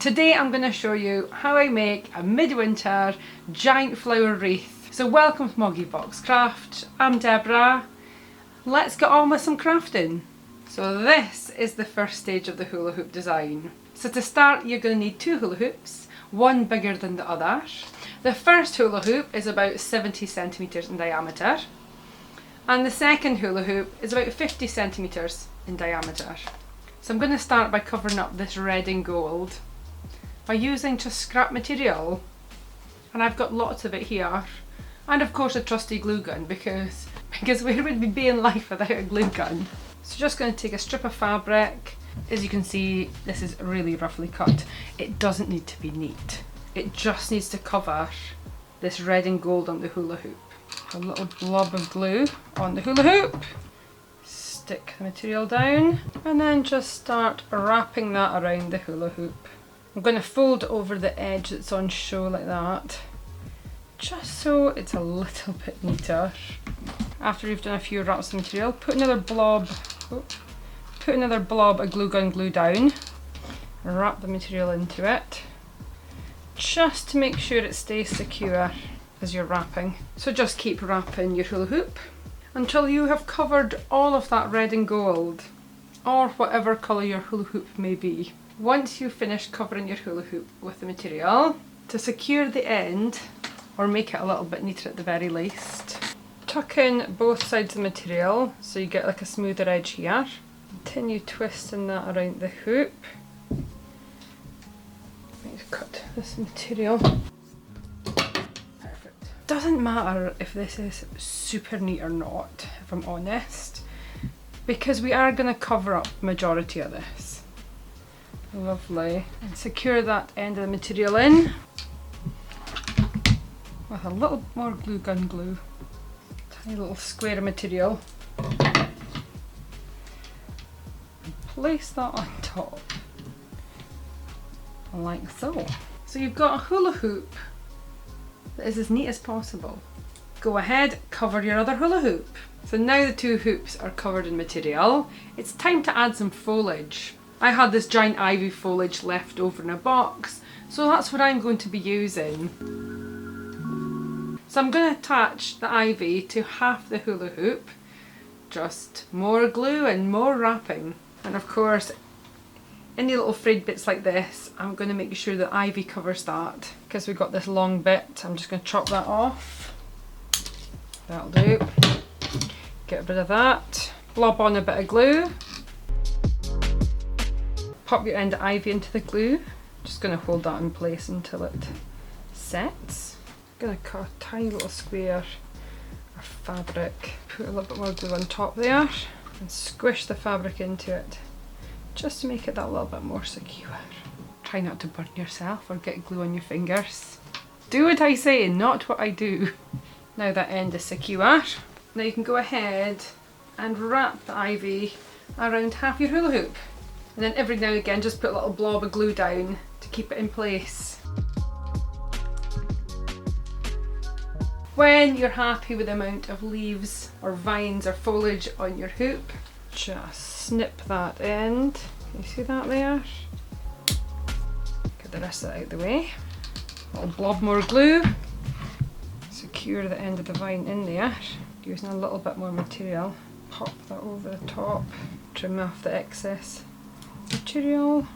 Today I'm going to show you how I make a midwinter giant flower wreath. So welcome to MoggyBoxCraft. I'm Deborah. Let's get on with some crafting. So this is the first stage of the hula hoop design. So to start you're going to need two hula hoops, one bigger than the other. The first hula hoop is about 70 centimeters in diameter and the second hula hoop is about 50 centimeters in diameter. So I'm going to start by covering up this red and gold by using just scrap material, and I've got lots of it here, and of course a trusty glue gun because where would we be in life without a glue gun? So just going to take a strip of fabric. As you can see, this is really roughly cut. It doesn't need to be neat, it just needs to cover this red and gold on the hula hoop. A little blob of glue on the hula hoop, stick the material down, and then just start wrapping that around the hula hoop. I'm going to fold over the edge that's on show like that, just so it's a little bit neater. After you've done a few wraps of material, put another blob of glue gun glue down, wrap the material into it, just to make sure it stays secure as you're wrapping. So just keep wrapping your hula hoop until you have covered all of that red and gold, or whatever colour your hula hoop may be. Once you've finished covering your hula hoop with the material, to secure the end, or make it a little bit neater at the very least, tuck in both sides of the material so you get like a smoother edge here. Continue twisting that around the hoop. Need to cut this material. Perfect. Doesn't matter if this is super neat or not, if I'm honest, because we are going to cover up the majority of this. Lovely. And secure that end of the material in with a little more glue gun glue. Tiny little square of material. And place that on top, like so. So you've got a hula hoop that is as neat as possible. Go ahead, cover your other hula hoop. So now the two hoops are covered in material, it's time to add some foliage. I had this giant ivy foliage left over in a box, so that's what I'm going to be using. So I'm going to attach the ivy to half the hula hoop, just more glue and more wrapping. And of course, any little frayed bits like this, I'm going to make sure that ivy covers that. Because we've got this long bit, I'm just going to chop that off. That'll do. Get rid of that. Blob on a bit of glue. Pop your end of ivy into the glue. Just going to hold that in place until it sets. Going to cut a tiny little square of fabric. Put a little bit more glue on top there and squish the fabric into it just to make it that little bit more secure. Try not to burn yourself or get glue on your fingers. Do what I say, not what I do. Now that end is secure. Now you can go ahead and wrap the ivy around half your hula hoop. And then every now and again just put a little blob of glue down to keep it in place. When you're happy with the amount of leaves or vines or foliage on your hoop, just snip that end. Can you see that there? Get the rest of it out of the way. A little blob more glue. Secure the end of the vine in there. Using a little bit more material. Pop that over the top. Trim off the excess material.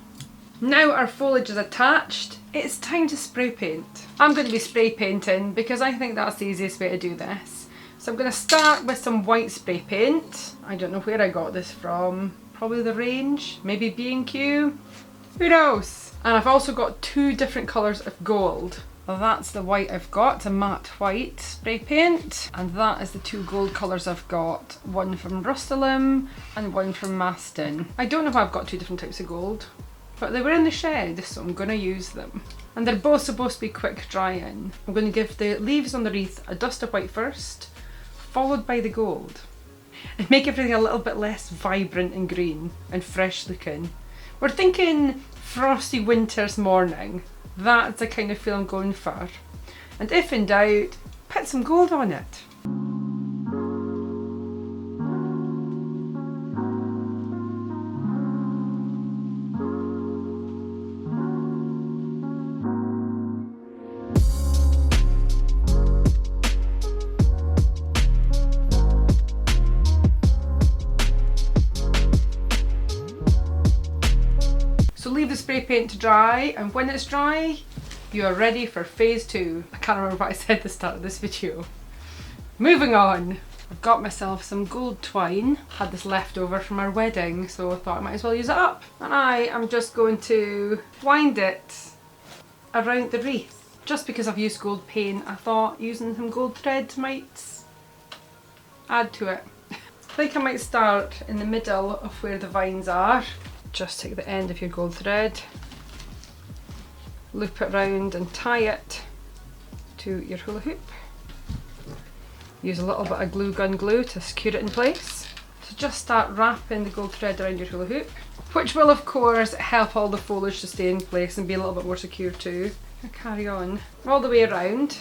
Now our foliage is attached, it's time to spray paint. I'm going to be spray painting because I think that's the easiest way to do this. So I'm going to start with some white spray paint. I don't know where I got this from, probably the range, maybe B&Q, who knows? And I've also got two different colours of gold. Well, that's the white I've got, a matte white spray paint, and that is the two gold colours I've got, one from Rust-Oleum and one from Maston. I don't know if I've got two different types of gold, but they were in the shed, so I'm going to use them. And they're both supposed to be quick drying. I'm going to give the leaves on the wreath a dust of white first, followed by the gold, and make everything a little bit less vibrant and green and fresh looking. We're thinking frosty winter's morning. That's the kind of feel I'm going for. And if in doubt, put some gold on it. paint to dry, and when it's dry, you are ready for phase 2. I can't remember what I said at the start of this video. Moving on. I've got myself some gold twine. Had this left over from our wedding, so I thought I might as well use it up. And I am just going to wind it around the wreath. Just because I've used gold paint, I thought using some gold thread might add to it. I think I might start in the middle of where the vines are. Just take the end of your gold thread, loop it round and tie it to your hula hoop. Use a little bit of glue gun glue to secure it in place. So just start wrapping the gold thread around your hula hoop, which will of course help all the foliage to stay in place and be a little bit more secure too. I'll carry on all the way around,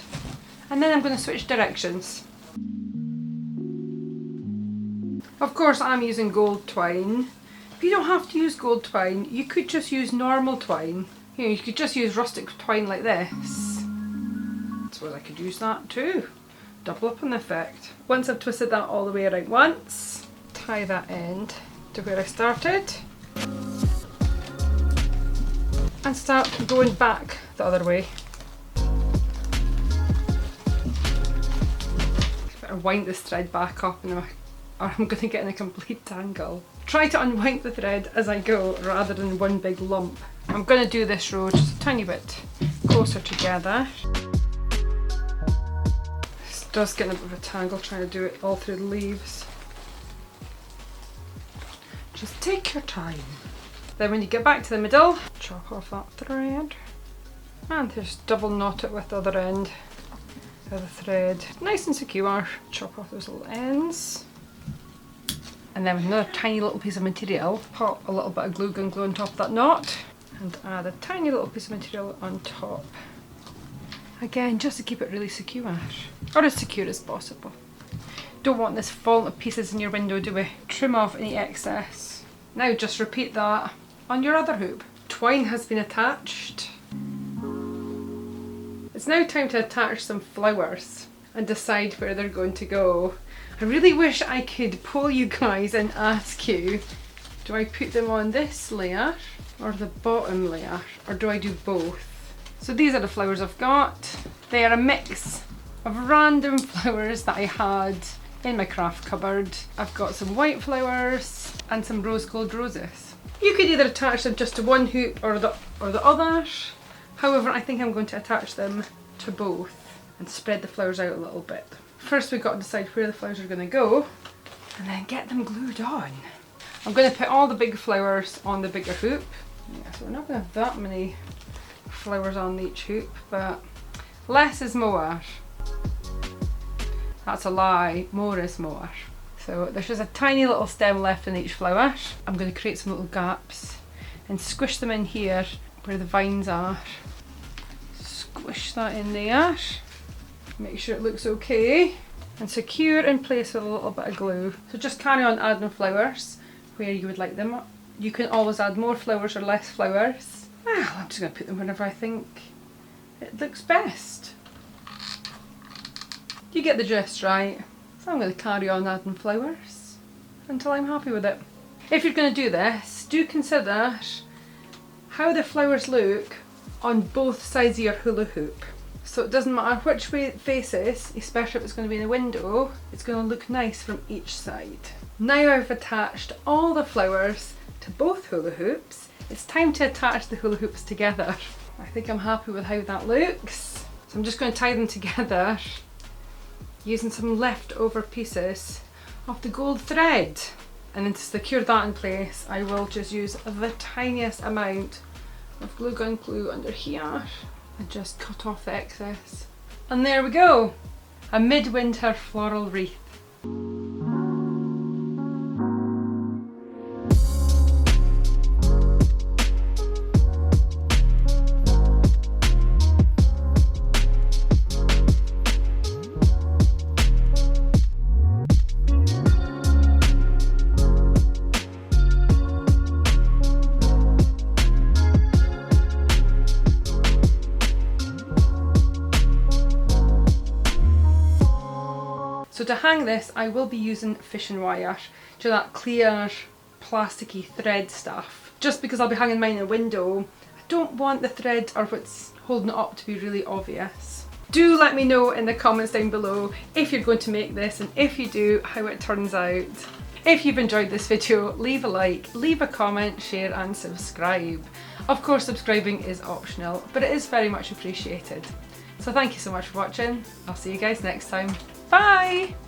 and then I'm going to switch directions. Of course I'm using gold twine. If you don't have to use gold twine, you could just use normal twine. You know, you could just use rustic twine like this. I suppose I could use that too. Double up on the effect. Once I've twisted that all the way around once, tie that end to where I started and start going back the other way. Better wind this thread back up or I'm going to get in a complete tangle. Try to unwind the thread as I go rather than one big lump. I'm going to do this row just a tiny bit closer together. Just getting a bit of a tangle trying to do it all through the leaves. Just take your time. Then when you get back to the middle, chop off that thread and just double knot it with the other end of the thread. Nice and secure. Chop off those little ends. And then with another tiny little piece of material, pop a little bit of glue gun glue on top of that knot and add a tiny little piece of material on top. Again, just to keep it really secure, or as secure as possible. Don't want this falling to pieces in your window, do we? Trim off any excess. Now just repeat that on your other hoop. Twine has been attached. It's now time to attach some flowers and decide where they're going to go. I really wish I could poll you guys and ask you, do I put them on this layer or the bottom layer, or do I do both? So these are the flowers I've got. They are a mix of random flowers that I had in my craft cupboard. I've got some white flowers and some rose gold roses. You could either attach them just to one hoop or the other. However, I think I'm going to attach them to both and spread the flowers out a little bit. First we've got to decide where the flowers are going to go and then get them glued on. I'm going to put all the big flowers on the bigger hoop. Yeah, so we're not going to have that many flowers on each hoop, but less is more. That's a lie, more is more. So there's just a tiny little stem left in each flower. I'm going to create some little gaps and squish them in here where the vines are. Squish that in there. Make sure it looks okay and secure in place with a little bit of glue. So just carry on adding flowers where you would like them. You can always add more flowers or less flowers. Well, I'm just going to put them whenever I think it looks best. You get the gist, right? So I'm going to carry on adding flowers until I'm happy with it. If you're going to do this, do consider how the flowers look on both sides of your hula hoop. So it doesn't matter which way it faces, especially if it's going to be in a window, it's going to look nice from each side. Now I've attached all the flowers to both hula hoops, it's time to attach the hula hoops together. I think I'm happy with how that looks. So I'm just going to tie them together using some leftover pieces of the gold thread. And then to secure that in place, I will just use the tiniest amount of glue gun glue under here and just cut off the excess. And there we go, a midwinter floral wreath. So to hang this, I will be using fishing wire, that clear plasticky thread stuff. Just because I'll be hanging mine in a window, I don't want the thread or what's holding it up to be really obvious. Do let me know in the comments down below if you're going to make this, and if you do, how it turns out. If you've enjoyed this video, leave a like, leave a comment, share and subscribe. Of course, subscribing is optional, but it is very much appreciated. So thank you so much for watching. I'll see you guys next time. Bye!